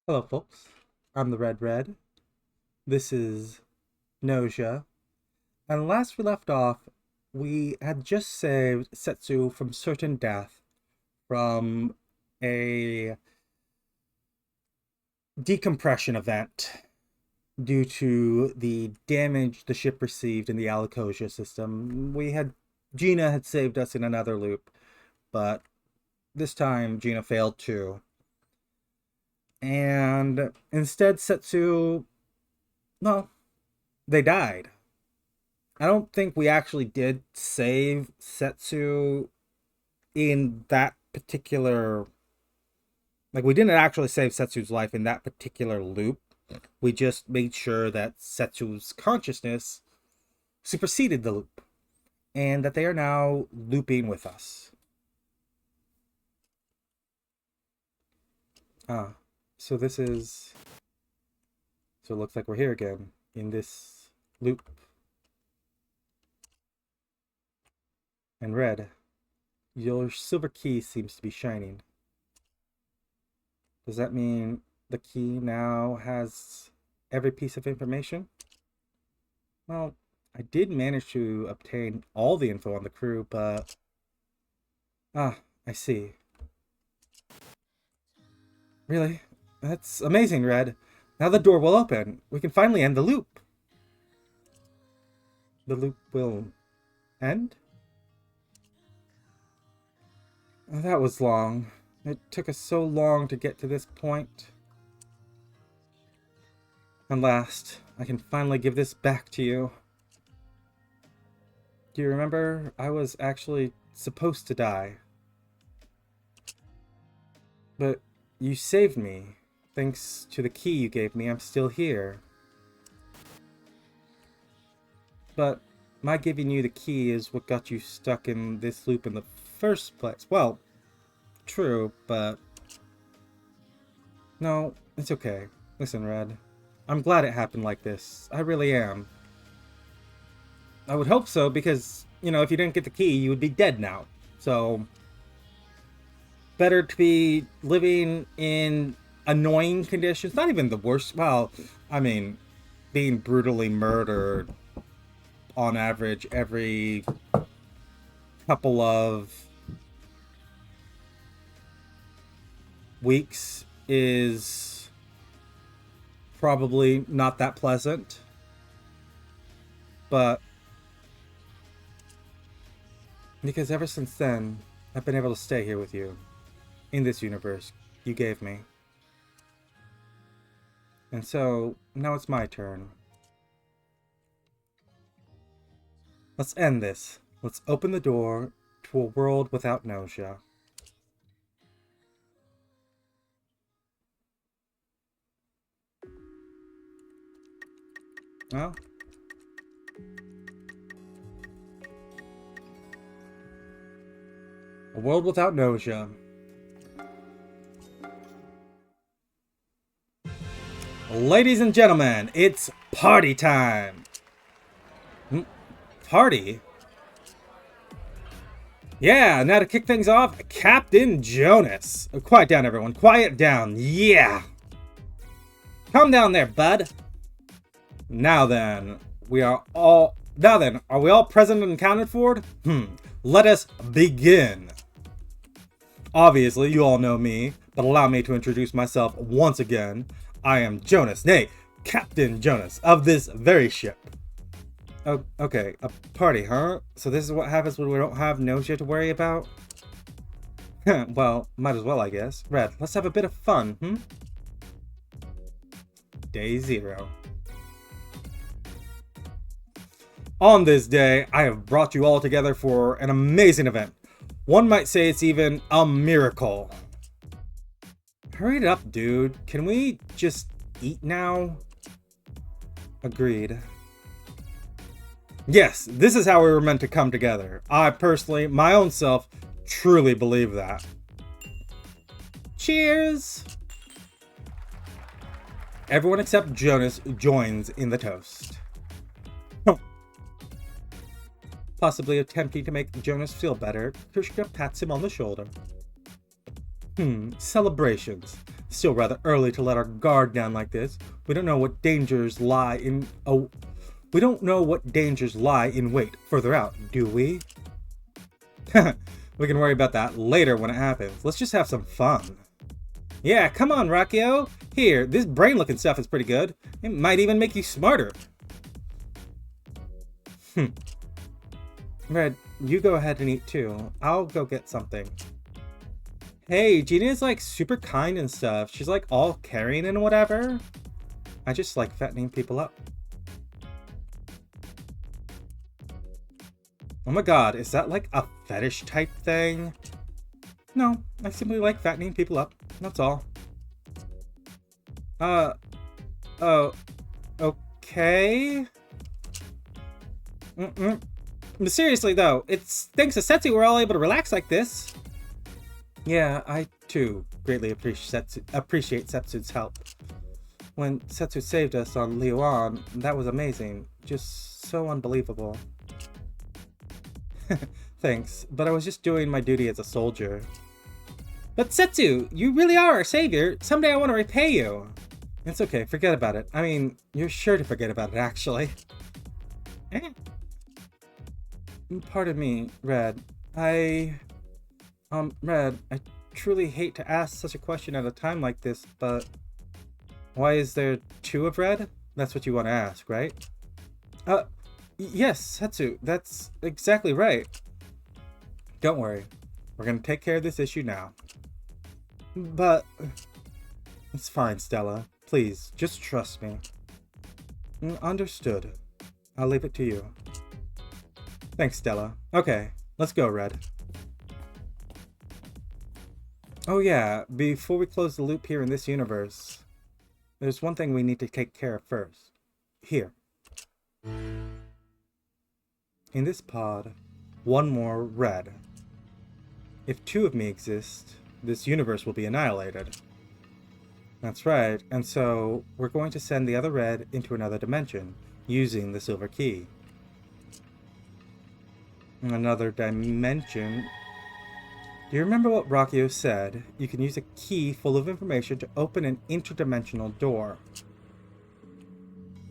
Hello, folks. I'm the Red Red. This is Gnosia. And last we left off, we had just saved Setsu from certain death from a decompression event due to the damage the ship received in the Alakosia system. Gina had saved us in another loop, but this time Gina failed too. And instead, Setsu, well, they died. I don't think we actually did save Setsu in that particular. Like, we didn't actually save Setsu's life in that particular loop. We just made sure that Setsu's consciousness superseded the loop, and that they are now looping with us. Ah, so this is. So it looks like we're here again in this loop. And Red, your silver key seems to be shining. Does that mean the key now has every piece of information? Well, I did manage to obtain all the info on the crew, but... Ah, I see. Really? That's amazing, Red. Now the door will open. We can finally end the loop. The loop will end? Oh, that was long. It took us so long to get to this point. And last, I can finally give this back to you. Do you remember? I was actually supposed to die. But you saved me. Thanks to the key you gave me, I'm still here. But my giving you the key is what got you stuck in this loop in the first place. Well, true, but... No, it's okay. Listen, Red. I'm glad it happened like this. I really am. I would hope so, because, you know, if you didn't get the key, you would be dead now. So... better to be living in annoying conditions. Not even the worst. Well, I mean, being brutally murdered on average every couple of weeks is probably not that pleasant. But because ever since then, I've been able to stay here with you. In this universe you gave me. And so, now it's my turn. Let's end this. Let's open the door to a world without Gnosia. Well, a world without Gnosia. Ladies and gentlemen, it's party time! Party? Yeah, now to kick things off, Captain Jonas. Quiet down, everyone. Quiet down. Yeah! Calm down there, bud. Now then, are we all present and accounted for? Let us begin. Obviously, you all know me, but allow me to introduce myself once again. I am Jonas, nay, Captain Jonas, of this very ship. Oh, okay, a party, huh? So this is what happens when we don't have Gnosia to worry about? Well, might as well, I guess. Red, let's have a bit of fun, Day 0. On this day, I have brought you all together for an amazing event. One might say it's even a miracle. Hurry it up, dude. Can we just eat now? Agreed. Yes, this is how we were meant to come together. I personally, my own self, truly believe that. Cheers! Everyone except Jonas joins in the toast. Possibly attempting to make Jonas feel better, Krishka pats him on the shoulder. Celebrations. Still rather early to let our guard down like this. We don't know what dangers lie in wait further out, do we? We can worry about that later when it happens. Let's just have some fun. Yeah, come on, Rakio. Here, this brain-looking stuff is pretty good. It might even make you smarter. Red, you go ahead and eat too. I'll go get something. Hey, Gina is like super kind and stuff. She's like all caring and whatever. I just like fattening people up. Oh my god, is that like a fetish type thing? No, I simply like fattening people up. That's all. Oh, okay. But seriously though, it's thanks to Setsu we're all able to relax like this. Yeah, I too greatly appreciate Setsu's help. When Setsu saved us on Liyuan, that was amazing. Just so unbelievable. Thanks, but I was just doing my duty as a soldier. But Setsu, you really are our savior. Someday I want to repay you. It's okay, forget about it. I mean, you're sure to forget about it, actually. Pardon me, Red. Red, I truly hate to ask such a question at a time like this, but why is there two of Red? That's what you want to ask, right? Yes, Setsu, that's exactly right. Don't worry, we're gonna take care of this issue now. But it's fine, Stella. Please, just trust me. Understood. I'll leave it to you. Thanks, Stella. Okay, let's go, Red. Oh yeah, before we close the loop here in this universe, there's one thing we need to take care of first. Here. In this pod, one more Red. If two of me exist, this universe will be annihilated. That's right, and so we're going to send the other Red into another dimension, using the silver key. Another dimension? Do you remember what Rakio said? You can use a key full of information to open an interdimensional door.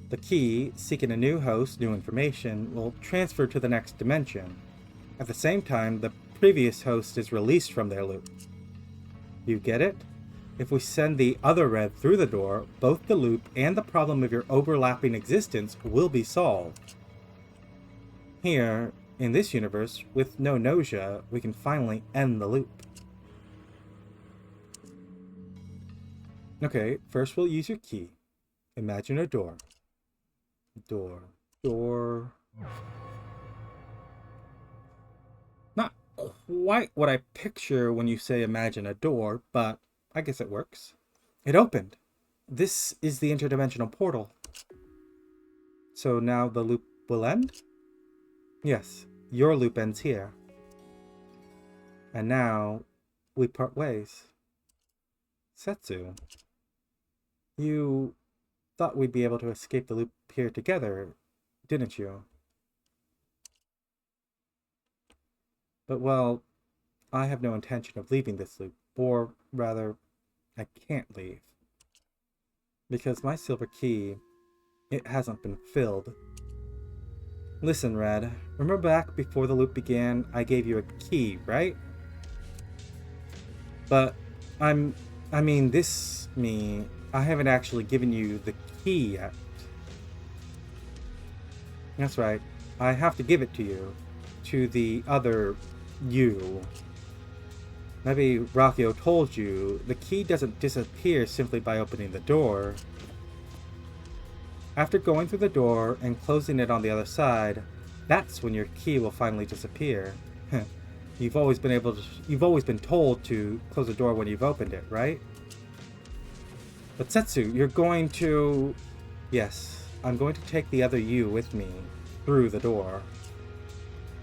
The key, seeking a new host, new information, will transfer to the next dimension. At the same time, the previous host is released from their loop. You get it? If we send the other Red through the door, both the loop and the problem of your overlapping existence will be solved. Here, in this universe, with no Gnosia, we can finally end the loop. Okay, first we'll use your key. Imagine a door. Door. Not quite what I picture when you say imagine a door, but I guess it works. It opened. This is the interdimensional portal. So now the loop will end? Yes, your loop ends here. And now we part ways. Setsu, you thought we'd be able to escape the loop here together, didn't you? But well, I have no intention of leaving this loop, or rather, I can't leave. Because my silver key, it hasn't been filled. Listen, Red, remember back before the loop began, I gave you a key, right? But, I haven't actually given you the key yet. That's right, I have to give it to you. To the other you. Maybe Rakio told you, the key doesn't disappear simply by opening the door. After going through the door and closing it on the other side, that's when your key will finally disappear. You've always been told to close the door when you've opened it, right? But Setsu, you're going to... Yes, I'm going to take the other you with me through the door.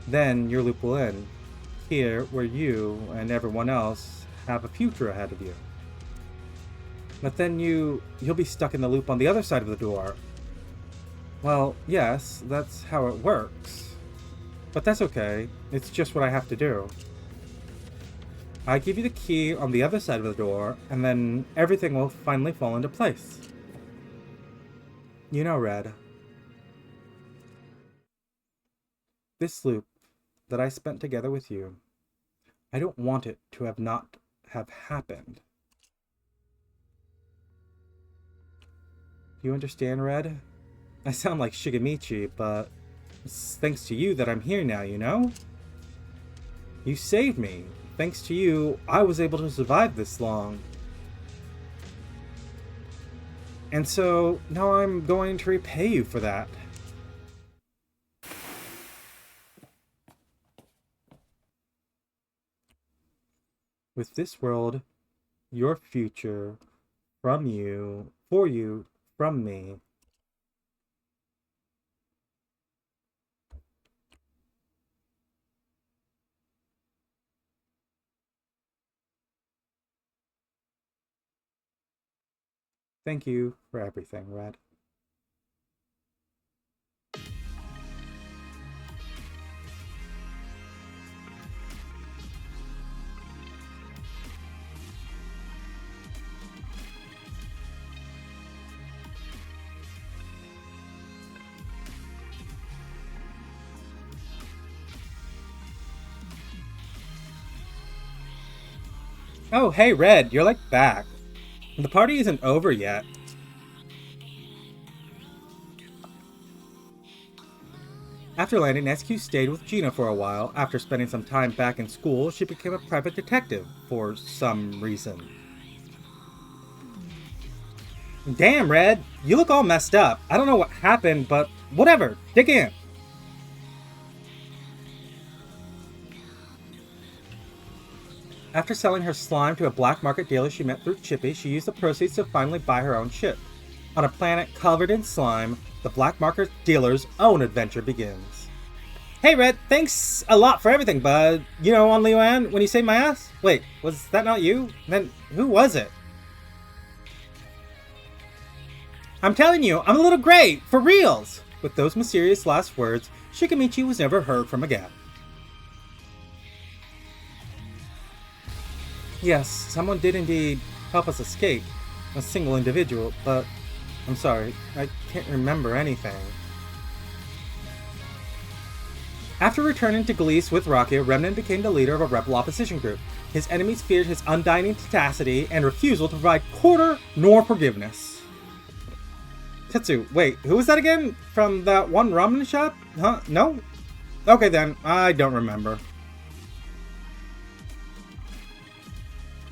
Then your loop will end. Here, where you and everyone else have a future ahead of you. But then you'll be stuck in the loop on the other side of the door. Well, yes, that's how it works. But that's okay. It's just what I have to do. I give you the key on the other side of the door, and then everything will finally fall into place. You know, Red. This loop that I spent together with you, I don't want it to not have happened. You understand, Red? I sound like Shigemichi, but it's thanks to you that I'm here now, you know? You saved me. Thanks to you, I was able to survive this long. And so, now I'm going to repay you for that. With this world, your future, from you, for you, from me. Thank you for everything, Red. Oh, hey, Red, you're like back. The party isn't over yet. After landing, SQ stayed with Gina for a while. After spending some time back in school, she became a private detective for some reason. Damn, Red, you look all messed up. I don't know what happened, but whatever, dig in. After selling her slime to a black market dealer she met through Chippy, she used the proceeds to finally buy her own ship. On a planet covered in slime, the black market dealer's own adventure begins. Hey Red, thanks a lot for everything, bud. You know, on Luan, when you saved my ass? Wait, was that not you? Then who was it? I'm telling you, I'm a little great, for reals! With those mysterious last words, Shigemichi was never heard from again. Yes, someone did indeed help us escape, a single individual, but I'm sorry, I can't remember anything. After returning to Gleese with Rakia, Remnant became the leader of a rebel opposition group. His enemies feared his undying tenacity and refusal to provide quarter nor forgiveness. Tetsu, wait, who was that again? From that one ramen shop? Huh? No? Okay then, I don't remember.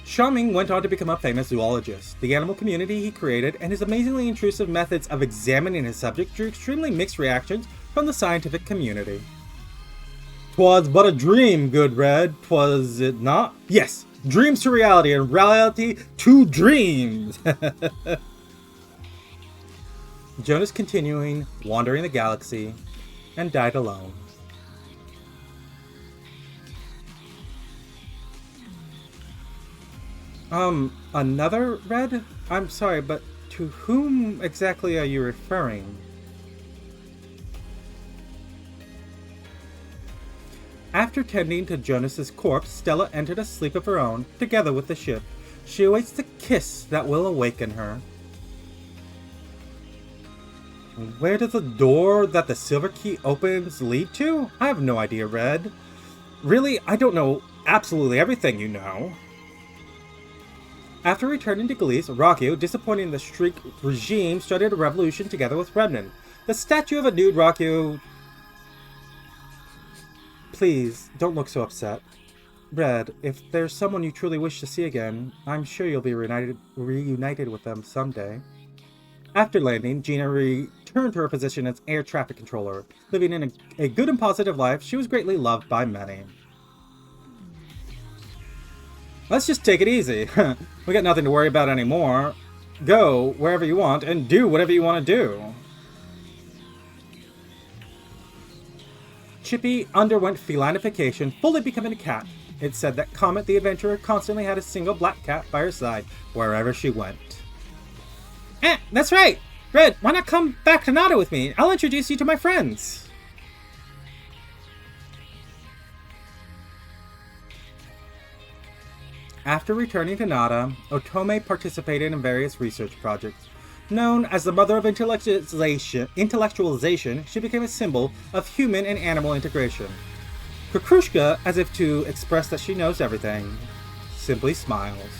Xiaoming went on to become a famous zoologist. The animal community he created and his amazingly intrusive methods of examining his subject drew extremely mixed reactions from the scientific community. "'Twas but a dream, good Red, 'twas it not? Yes, dreams to reality and reality to dreams!" Jonas continuing, wandering the galaxy, and died alone. Another Red? I'm sorry, but to whom exactly are you referring? After tending to Jonas's corpse, Stella entered a sleep of her own, together with the ship. She awaits the kiss that will awaken her. Where does the door that the silver key opens lead to? I have no idea, Red. Really, I don't know absolutely everything you know. After returning to Gleese, Rakia, disappointing the Streak regime, started a revolution together with Remnant. The statue of a nude Rakia... Please, don't look so upset. Red, if there's someone you truly wish to see again, I'm sure you'll be reunited with them someday. After landing, Gina returned to her position as air traffic controller. Living in a good and positive life, she was greatly loved by many. Let's just take it easy. We got nothing to worry about anymore. Go wherever you want and do whatever you want to do. Chippy underwent felinification, fully becoming a cat. It's said that Comet the Adventurer constantly had a single black cat by her side wherever she went. That's right! Red, why not come back to Nada with me? I'll introduce you to my friends. After returning to Nada, Otome participated in various research projects. Known as the mother of intellectualization, she became a symbol of human and animal integration. Kukrushka, as if to express that she knows everything, simply smiles.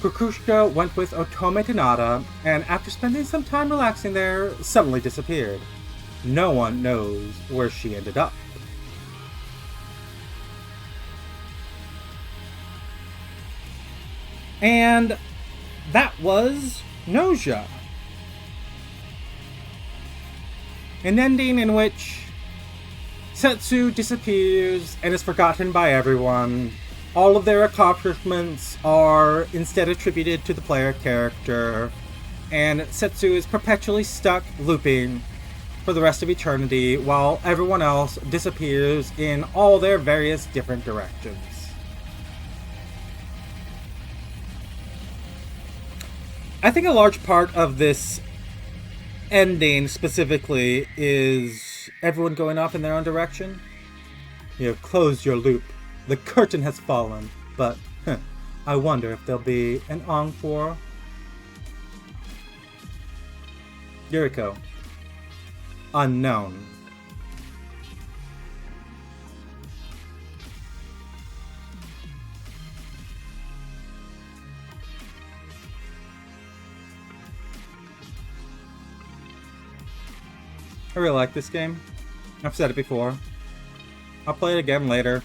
Kukrushka went with Otome to Nada, and after spending some time relaxing there, suddenly disappeared. No one knows where she ended up. And that was Gnosia. An ending in which Setsu disappears and is forgotten by everyone. All of their accomplishments are instead attributed to the player character, and Setsu is perpetually stuck looping for the rest of eternity while everyone else disappears in all their various different directions. I think a large part of this ending specifically is everyone going off in their own direction. You have closed your loop. The curtain has fallen, but I wonder if there'll be an encore. Yuriko. Unknown. I really like this game. I've said it before. I'll play it again later.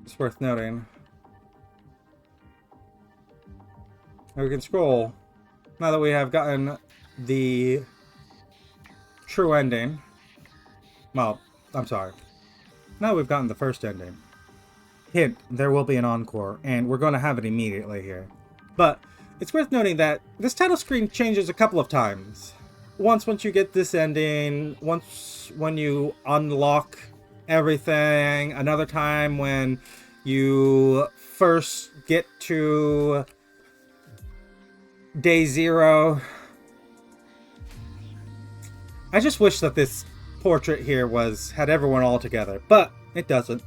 It's worth noting. And we can scroll. Now that we have gotten the true ending. Well, I'm sorry. Now we've gotten the first ending. Hint, there will be an encore, and we're going to have it immediately here. But it's worth noting that this title screen changes a couple of times. Once you get this ending, when you unlock everything, another time when you first get to Day 0. I just wish that this portrait here had everyone all together, but it doesn't.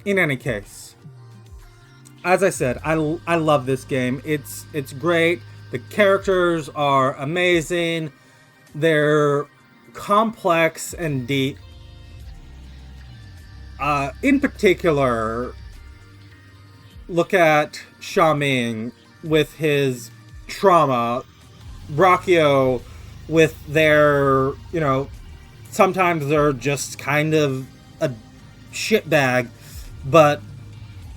In any case, as I said, I love this game. It's great. The characters are amazing. They're complex and deep. In particular, look at Xiaoming with his trauma, Brachio with their, sometimes they're just kind of a shitbag, but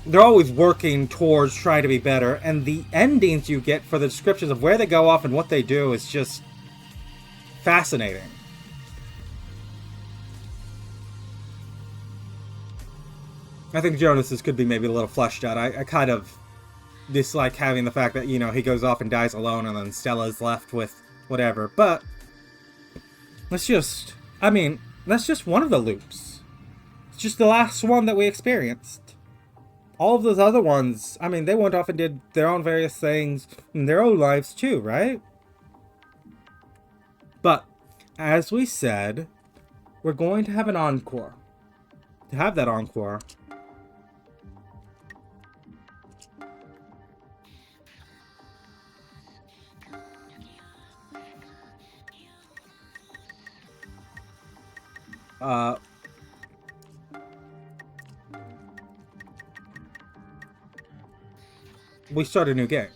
they're always working towards trying to be better, and the endings you get for the descriptions of where they go off and what they do is just fascinating. I think Jonas's could be maybe a little fleshed out. I kind of dislike having the fact that, he goes off and dies alone and then Stella's left with whatever. But that's just one of the loops. It's just the last one that we experienced. All of those other ones, they went off and did their own various things in their own lives too, right? But, as we said, we're going to have an encore. To have that encore, we start a new game.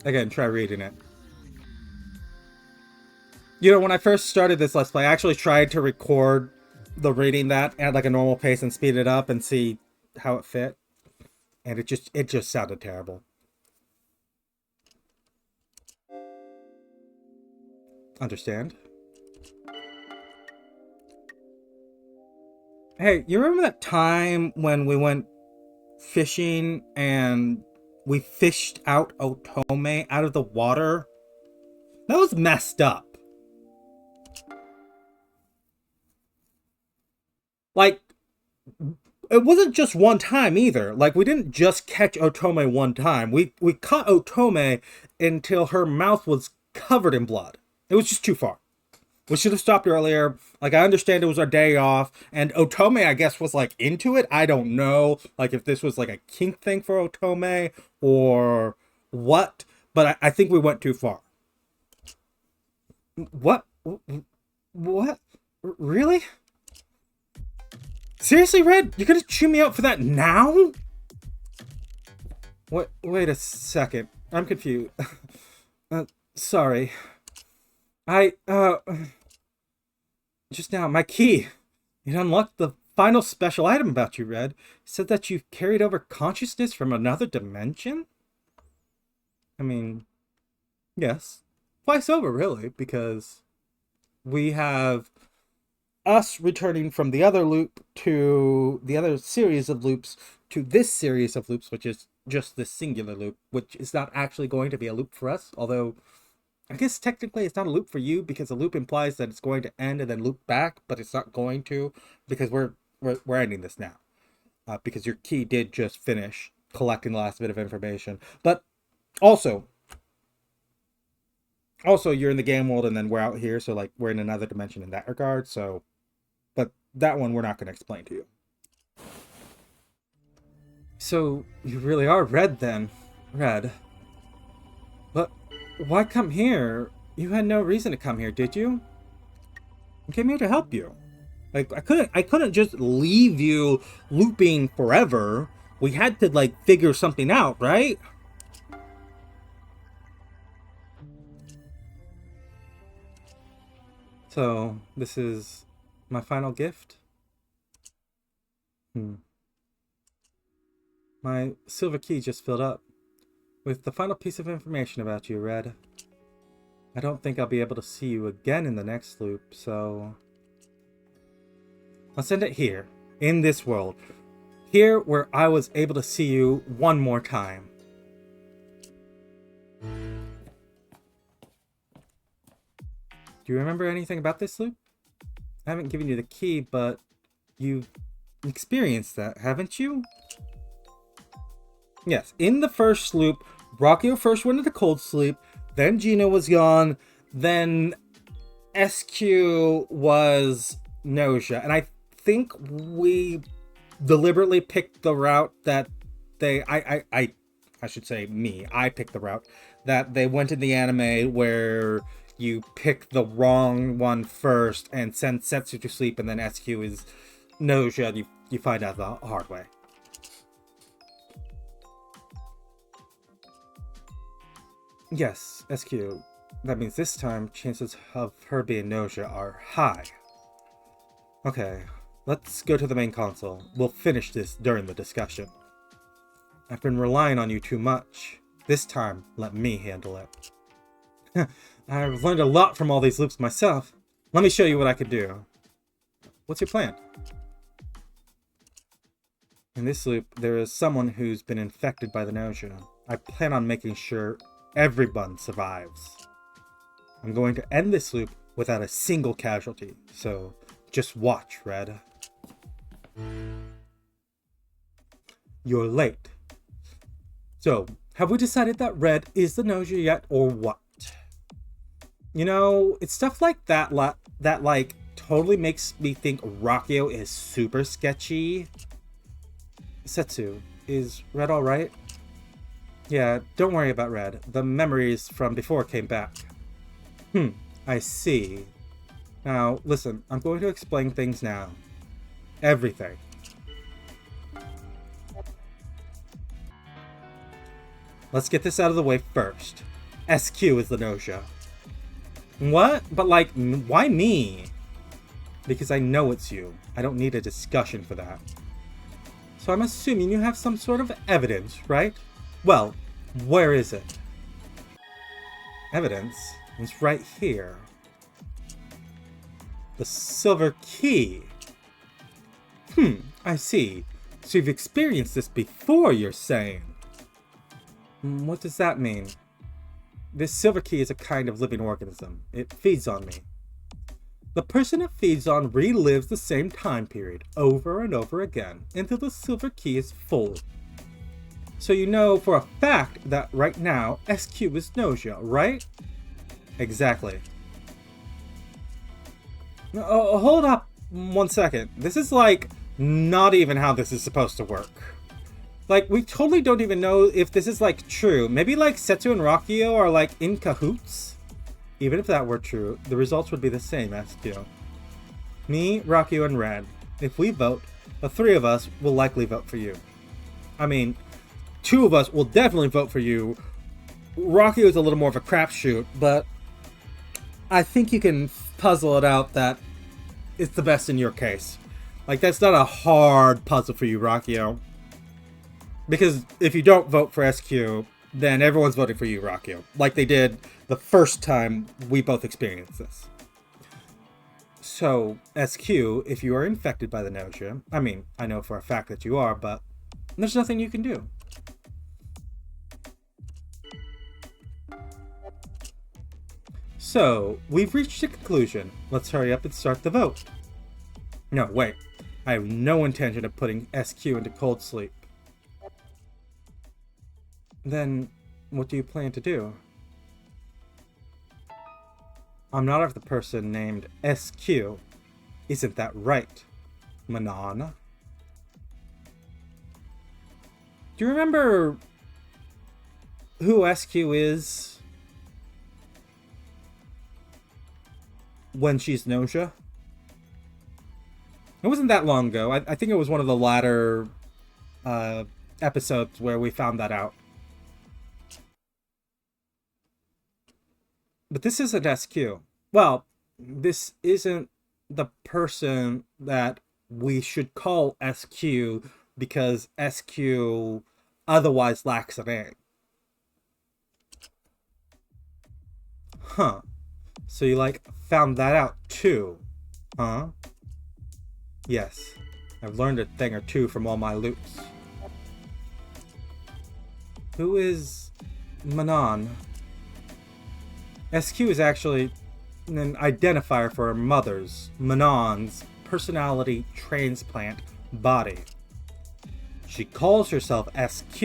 Again, try reading it. When I first started this Let's Play, I actually tried to record the reading that at like a normal pace and speed it up and see how it fit. And it just sounded terrible. Understand? Hey, you remember that time when we went fishing and we fished out Otome out of the water. That was messed up. Like, it wasn't just one time either. Like, we didn't just catch Otome one time. We caught Otome until her mouth was covered in blood. It was just too far. We should have stopped earlier. Like, I understand it was our day off, and Otome, I guess, was, like, into it. I don't know, like, if this was, like, a kink thing for Otome, or what, but I think we went too far. What? What? Really? Seriously, Red? You're gonna chew me out for that now? What? Wait a second. I'm confused. Sorry. Just now, my key. It unlocked the final special item about you, Red. It said that you carried over consciousness from another dimension? I mean, yes. Twice over, really, because we have us returning from the other loop to the other series of loops to this series of loops, which is just this singular loop, which is not actually going to be a loop for us, although I guess technically it's not a loop for you because a loop implies that it's going to end and then loop back, but it's not going to because we're ending this now because your key did just finish collecting the last bit of information. But also you're in the game world and then we're out here, so like we're in another dimension in that regard. So, but that one we're not going to explain to you. So you really are Red then, Red. But why come here? You had no reason to come here, did you? I came here to help you. Like I couldn't just leave you looping forever. We had to like figure something out, right? So this is my final gift. My silver key just filled up with the final piece of information about you, Red. I don't think I'll be able to see you again in the next loop, so I'll send it here, in this world. Here where I was able to see you one more time. Do you remember anything about this loop? I haven't given you the key, but you've experienced that, haven't you? Yes, in the first loop, Brachio first went into cold sleep, then Gino was gone, then SQ was Gnosia. And I think we deliberately picked the route that I should say me, I picked the route that they went in the anime where you pick the wrong one first and send Setsu to sleep, and then SQ is Gnosia, and you find out the hard way. Yes, SQ. That means this time, chances of her being Gnosia are high. Okay, let's go to the main console. We'll finish this during the discussion. I've been relying on you too much. This time, let me handle it. I've learned a lot from all these loops myself. Let me show you what I could do. What's your plan? In this loop, there is someone who's been infected by the Gnosia. I plan on making sure everyone survives. I'm going to end this loop without a single casualty, so just watch, Red. You're late. So, have we decided that Red is the Gnosia yet, or what? You know, it's stuff like that that like totally makes me think Brachio is super sketchy. Setsu, is Red alright? Yeah, don't worry about Red. The memories from before came back. I see. Now, listen, I'm going to explain things now. Everything. Let's get this out of the way first. SQ is the Gnosia. What? But like, why me? Because I know it's you. I don't need a discussion for that. So I'm assuming you have some sort of evidence, right? Well, where is it? Evidence? It's right here. The silver key. I see. So you've experienced this before, you're saying. What does that mean? This silver key is a kind of living organism. It feeds on me. The person it feeds on relives the same time period over and over again until the silver key is full. So you know for a fact that right now SQ is Gnosia, right? Exactly. Oh, hold up 1 second. This is like not even how this is supposed to work. Like, we totally don't even know if this is like true. Maybe like Setsu and Rakio are like in cahoots? Even if that were true, the results would be the same, SQ. Me, Rakio, and Red. If we vote, the three of us will likely vote for you. I mean, two of us will definitely vote for you. Rakio is a little more of a crapshoot, but I think you can puzzle it out that it's the best in your case. Like, that's not a hard puzzle for you, Rakio. Because if you don't vote for SQ, then everyone's voting for you, Rakio. Like they did the first time we both experienced this. So, SQ, if you are infected by the Gnosia, I mean, I know for a fact that you are, but there's nothing you can do. So, we've reached a conclusion. Let's hurry up and start the vote. No, wait. I have no intention of putting SQ into cold sleep. Then, what do you plan to do? I'm not of the person named SQ. Isn't that right, Manon? Do you remember who SQ is when she's Gnosia? It wasn't that long ago. I think it was one of the latter episodes where we found that out. But this isn't SQ. Well, this isn't the person that we should call SQ because SQ otherwise lacks a name. Huh. So you, like, found that out too, huh? Yes. I've learned a thing or two from all my loops. Who is Manon? SQ is actually an identifier for her mother's, Manon's, personality transplant body. She calls herself SQ,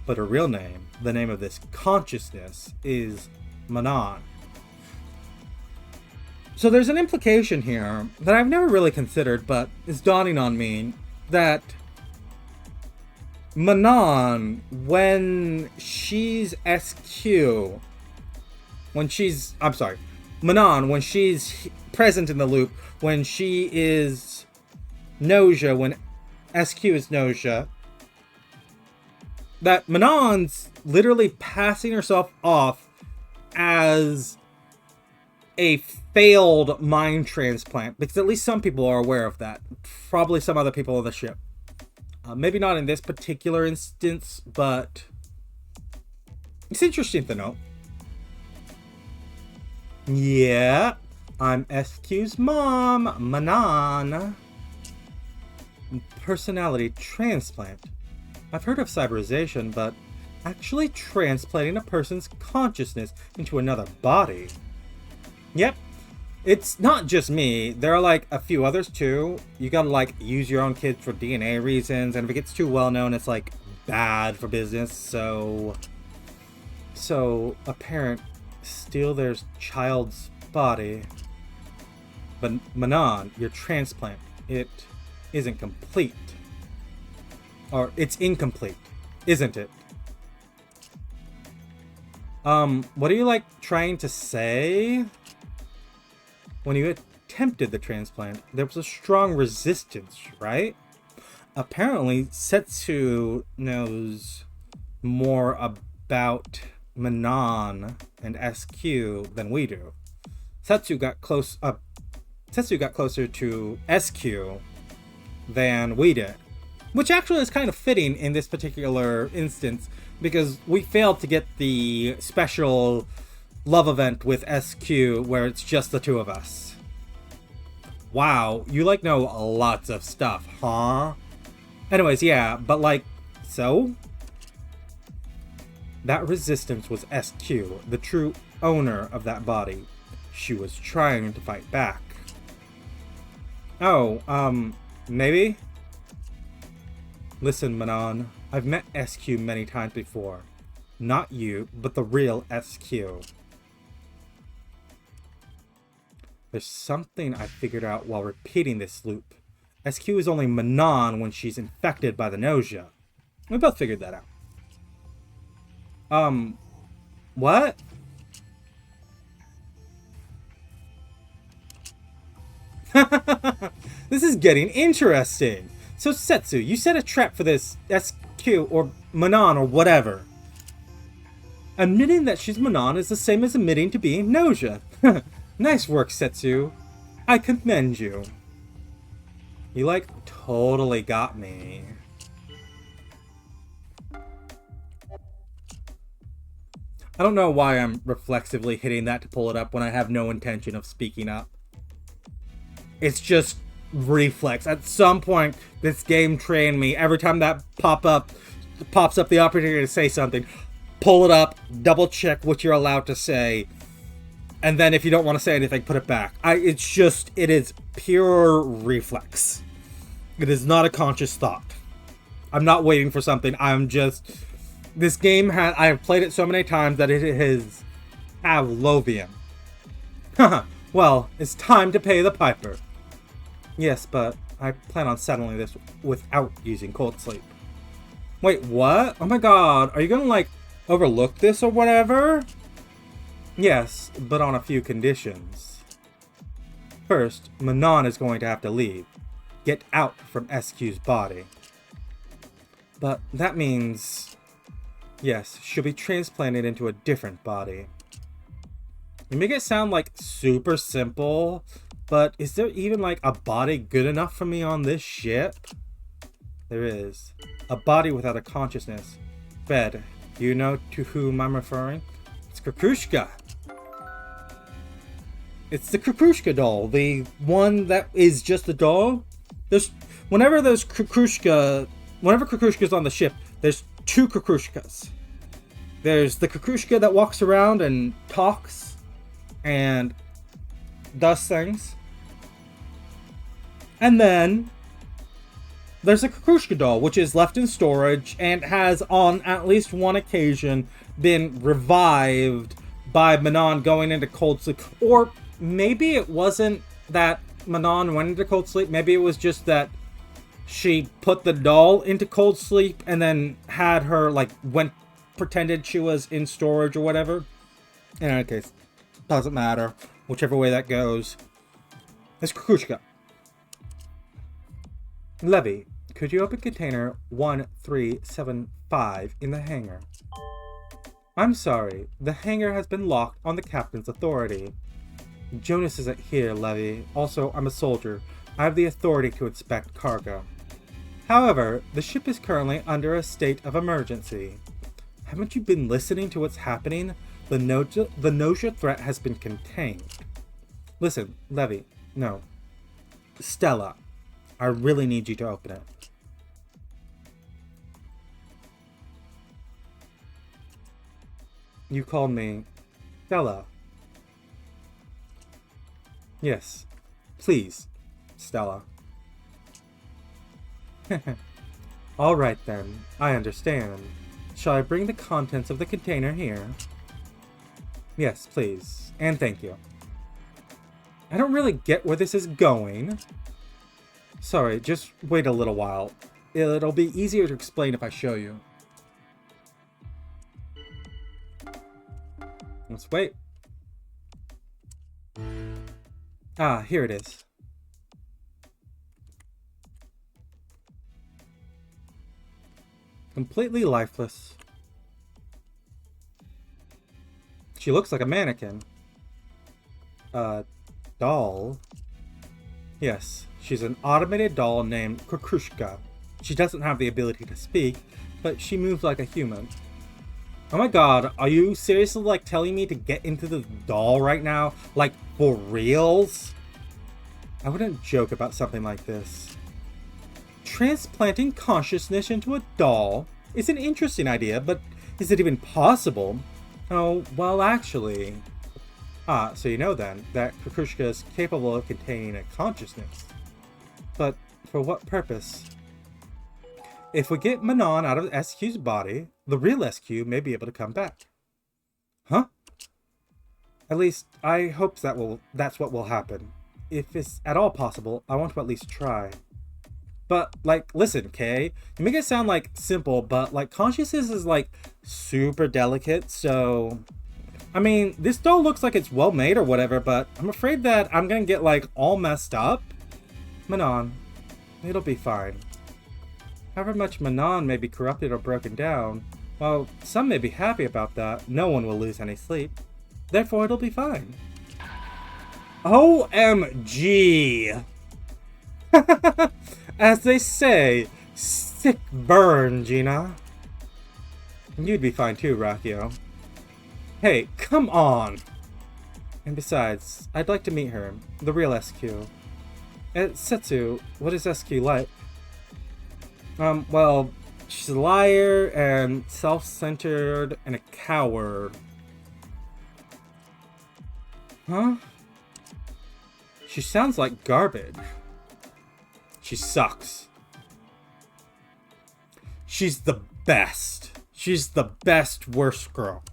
but her real name, the name of this consciousness, is Manon. So there's an implication here that I've never really considered, but is dawning on me, that Manon, when she's SQ, Manon, when she's present in the loop, when she is Gnosia, when SQ is Gnosia, that Manon's literally passing herself off as a failed mind transplant, because at least some people are aware of that. Probably some other people on the ship. Maybe not in this particular instance, but it's interesting to know. Yeah, I'm SQ's mom, Manon. Personality transplant. I've heard of cyberization, but actually transplanting a person's consciousness into another body. Yep, it's not just me. There are like a few others too. You gotta like use your own kids for DNA reasons, and if it gets too well known, it's like bad for business. So a parent steal their child's body. But Manon, your transplant, it isn't complete. Or it's incomplete, isn't it? What are you like trying to say? When you attempted the transplant, there was a strong resistance, right? Apparently, Setsu knows more about Manon and SQ than we do. Setsu got closer to SQ than we did. Which actually is kind of fitting in this particular instance, because we failed to get the special love event with SQ where it's just the two of us. Wow, you like know lots of stuff, huh? Anyways, yeah, but like, so? That resistance was SQ, the true owner of that body. She was trying to fight back. Oh, maybe? Listen, Manon, I've met SQ many times before. Not you, but the real SQ. There's something I figured out while repeating this loop. SQ is only Manon when she's infected by the Gnosia. We both figured that out. What? This is getting interesting. So Setsu, you set a trap for this SQ or Manon or whatever. Admitting that she's Manon is the same as admitting to being Gnosia. Nice work, Setsu. I commend you. You, like, totally got me. I don't know why I'm reflexively hitting that to pull it up when I have no intention of speaking up. It's just reflex. At some point, this game trained me. Every time that pops up the opportunity to say something, pull it up, double check what you're allowed to say, and then if you don't want to say anything, put it back. It is pure reflex. It is not a conscious thought. I'm not waiting for something. This game I have played it so many times that it is Pavlovian. Haha, well, it's time to pay the piper. Yes, but I plan on settling this without using cold sleep. Wait, what? Oh my god, are you gonna, like, overlook this or whatever? Yes, but on a few conditions. First, Manon is going to have to leave. Get out from SQ's body. But that means... Yes, she'll be transplanted into a different body. You make it sound like super simple, but is there even like a body good enough for me on this ship? There is. A body without a consciousness. Fed, do you know to whom I'm referring? It's Kukrushka. It's the Kukrushka doll, the one that is just a doll. Whenever Kukrushka's on the ship, there's two Kukrushkas. There's the Kukrushka that walks around and talks and does things. And then there's a Kukrushka doll, which is left in storage and has on at least one occasion been revived by Manon going into cold sleep. Or maybe it wasn't that Manon went into cold sleep. Maybe it was just that she put the doll into cold sleep and then had her, like, pretended she was in storage or whatever. In any case, doesn't matter. Whichever way that goes. It's Kukrushka. Levy, could you open container 1375 in the hangar? I'm sorry. The hangar has been locked on the captain's authority. Jonas isn't here, Levy. Also, I'm a soldier. I have the authority to inspect cargo. However, the ship is currently under a state of emergency. Haven't you been listening to what's happening? The Gnosia threat has been contained. Listen, Levy. No. Stella. I really need you to open it. You called me Stella. Yes. Please, Stella. Alright then, I understand. Shall I bring the contents of the container here? Yes, please. And thank you. I don't really get where this is going. Sorry, just wait a little while. It'll be easier to explain if I show you. Let's wait. Ah, here it is. Completely lifeless. She looks like a mannequin. Doll? Yes, she's an automated doll named Kukrushka. She doesn't have the ability to speak, but she moves like a human. Oh my god, are you seriously, like, telling me to get into the doll right now? Like, for reals? I wouldn't joke about something like this. Transplanting consciousness into a doll is an interesting idea, but Is it even possible? Oh, well, actually... Ah, so you know then, that Kukushka is capable of containing a consciousness. But for what purpose? If we get Manon out of SQ's body, the real SQ may be able to come back. Huh? At least, I hope that's what will happen. If it's at all possible, I want to at least try. But, like, listen, Kay, you make it sound, like, simple, but, like, consciousness is, like, super delicate, so... I mean, this doll looks like it's well made or whatever, but I'm afraid that I'm gonna get, like, all messed up. Manon, it'll be fine. However much Manon may be corrupted or broken down, while some may be happy about that, no one will lose any sleep. Therefore, it'll be fine. OMG! As they say, sick burn, Gina. You'd be fine too, Rakio. Hey, come on! And besides, I'd like to meet her, the real SQ. Setsu, what is SQ like? Well, she's a liar and self-centered and a coward. Huh? She sounds like garbage. She sucks. She's the best. She's the best worst girl.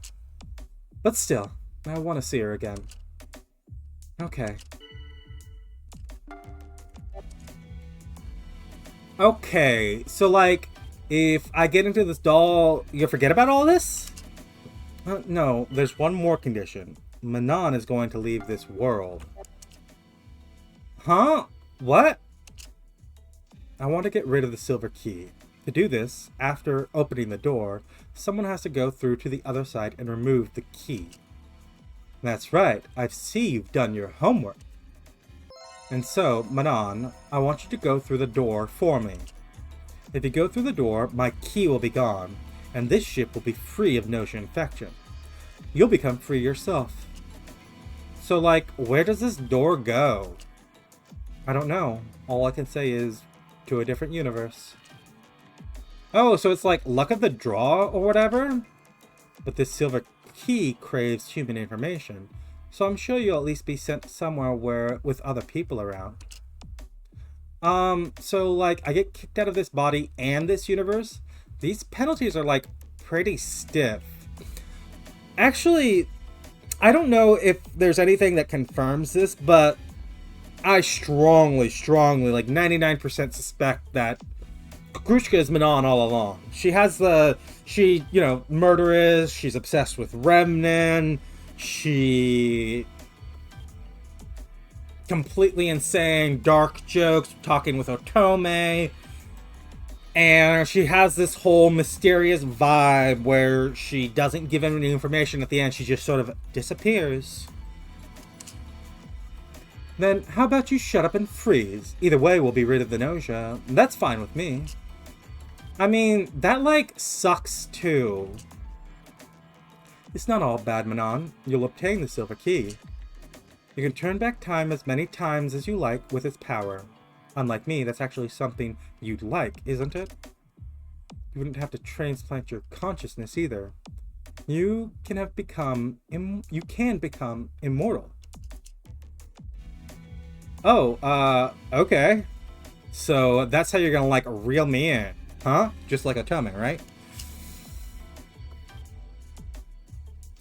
But still, I want to see her again. Okay. Okay, so like, if I get into this doll, you forget about all this? No, there's one more condition. Manon is going to leave this world. Huh? What? I want to get rid of the silver key. To do this, after opening the door, someone has to go through to the other side and remove the key. That's right, I see you've done your homework. And so, Manon, I want you to go through the door for me. If you go through the door, my key will be gone, and this ship will be free of Gnosia infection. You'll become free yourself. So, like, where does this door go? I don't know. All I can say is, to a different universe. Oh, so it's like luck of the draw or whatever? But this silver key craves human information, so I'm sure you'll at least be sent somewhere with other people around. So like, I get kicked out of this body and this universe? These penalties are like pretty stiff. Actually, I don't know if there's anything that confirms this, but I strongly, like 99% suspect that Grushka is Manon all along. She has murderous, she's obsessed with Remnen, she completely insane, dark jokes, talking with Otome, and she has this whole mysterious vibe where she doesn't give any information at the end, she just sort of disappears. Then how about you shut up and freeze? Either way, we'll be rid of the Gnosia. That's fine with me. I mean, that like sucks too. It's not all bad, Manon. You'll obtain the silver key. You can turn back time as many times as you like with its power. Unlike me, that's actually something you'd like, isn't it? You wouldn't have to transplant your consciousness either. You can become immortal. Oh, okay. So that's how you're gonna like reel me in, huh? Just like Otome, right?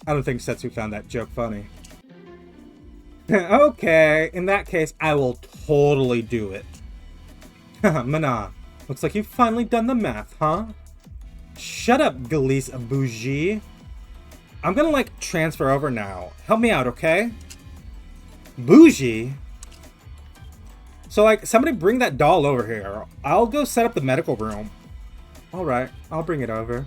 I don't think Setsu found that joke funny. Okay, in that case, I will totally do it. Manon, looks like you've finally done the math, huh? Shut up, Galise Bougie. I'm gonna like transfer over now. Help me out, okay? Bougie? So, like, somebody bring that doll over here. I'll go set up the medical room. Alright, I'll bring it over.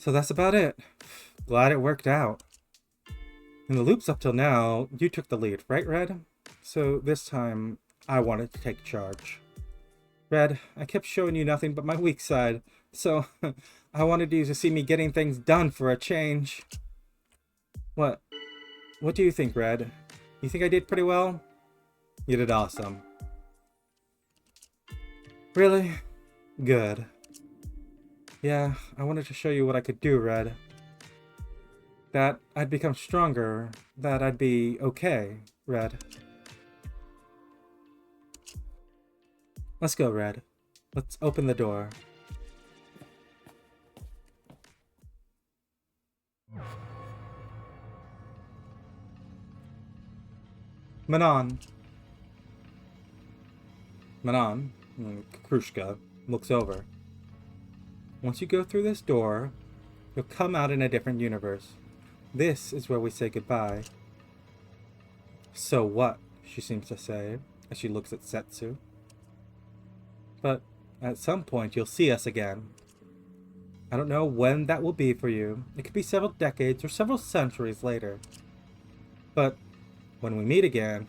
So that's about it. Glad it worked out. In the loops up till now, you took the lead, right, Red? So this time, I wanted to take charge. Red, I kept showing you nothing but my weak side, so I wanted you to see me getting things done for a change. What? What do you think, Red? You think I did pretty well? You did awesome. Really? Good. Yeah, I wanted to show you what I could do, Red. That I'd become stronger. That I'd be okay, Red. Let's go, Red. Let's open the door. Manon. Manon, Krushka, looks over. Once you go through this door, you'll come out in a different universe. This is where we say goodbye. So what? She seems to say, as she looks at Setsu. But at some point you'll see us again. I don't know when that will be for you. It could be several decades or several centuries later. But when we meet again,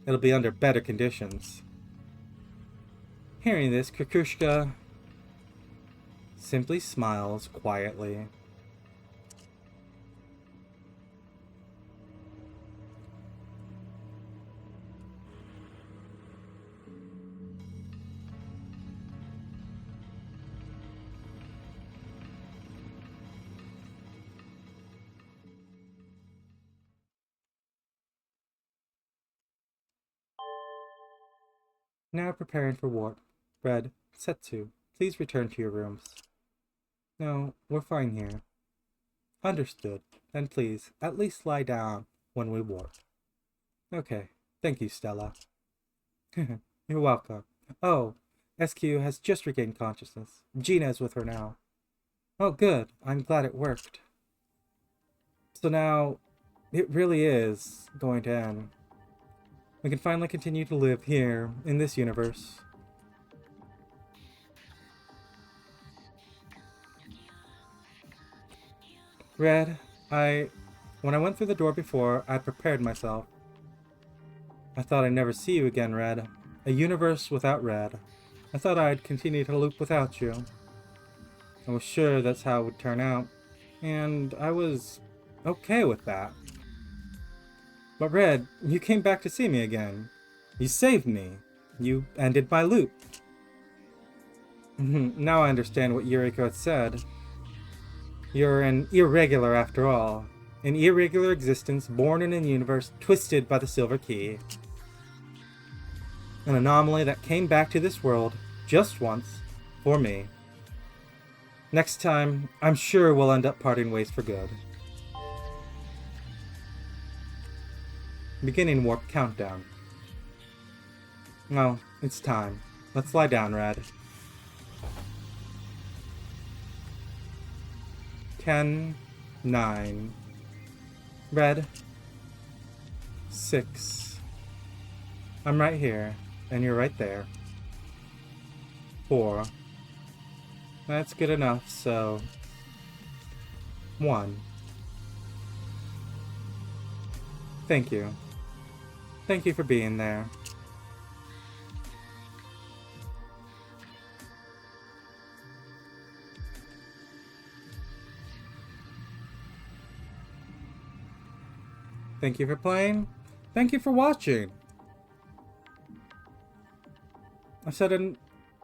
it'll be under better conditions. Hearing this, Kukushka simply smiles quietly. Now preparing for warp. Red, Setsu, please return to your rooms. No, we're fine here. Understood. Then please, at least lie down when we warp. Okay. Thank you, Stella. You're welcome. Oh, SQ has just regained consciousness. Gina is with her now. Oh, good. I'm glad it worked. So now, it really is going to end. We can finally continue to live here, in this universe. Red, when I went through the door before, I prepared myself. I thought I'd never see you again, Red. A universe without Red. I thought I'd continue to loop without you. I was sure that's how it would turn out, and I was okay with that. But Red, you came back to see me again. You saved me. You ended my loop. Now I understand what Yuriko had said. You're an irregular after all. An irregular existence born in a universe twisted by the Silver Key. An anomaly that came back to this world, just once, for me. Next time, I'm sure we'll end up parting ways for good. Beginning warp countdown. Well, it's time. Let's lie down, Red. 10, 9. Red. 6. I'm right here, and you're right there. 4. That's good enough, so... 1. Thank you. Thank you for being there. Thank you for playing. Thank you for watching. I've said it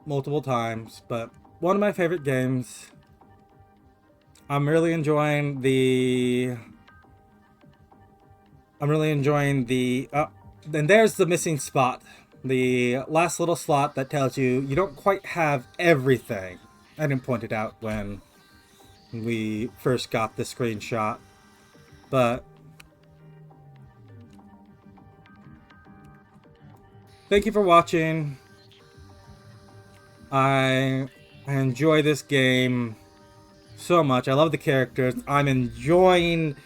multiple times, but one of my favorite games. I'm really enjoying the... and there's the missing spot. The last little slot that tells you you don't quite have everything. I didn't point it out when we first got the screenshot. But thank you for watching. I enjoy this game so much. I love the characters. I'm enjoying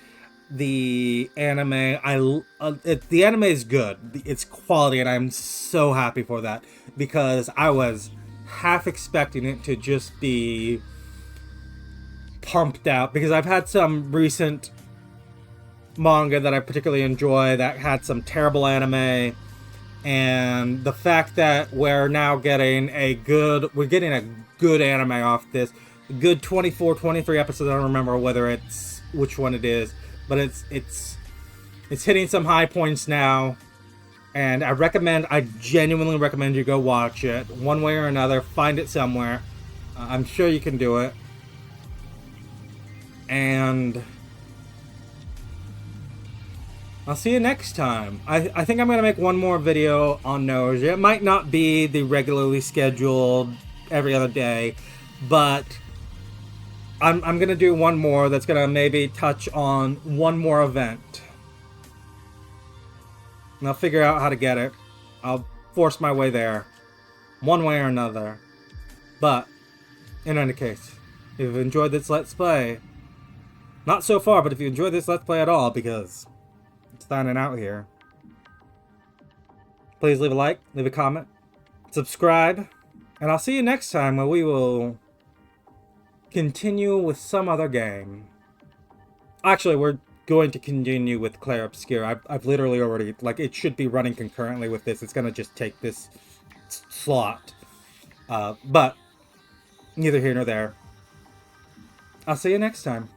the anime. The anime is good. It's quality, and I'm so happy for that, because I was half expecting it to just be pumped out, because I've had some recent manga that I particularly enjoy that had some terrible anime, and the fact that we're now getting a good anime off this, good 24, 23 episodes. I don't remember which one it is. But it's hitting some high points now, And I genuinely recommend you go watch it. One way or another, find it somewhere. I'm sure you can do it. And I'll see you next time. I think I'm going to make one more video on Gnosia. It might not be the regularly scheduled every other day, but I'm going to do one more that's going to maybe touch on one more event. And I'll figure out how to get it. I'll force my way there, one way or another. But, in any case, if you've enjoyed this Let's Play, not so far, but if you enjoyed this Let's Play at all, because it's signing out here, please leave a like, leave a comment, subscribe, and I'll see you next time where we will continue with some other game. Actually, we're going to continue with Clair Obscure. I've literally already, like, it should be running concurrently with this. It's going to just take this slot. But neither here nor there. I'll see you next time.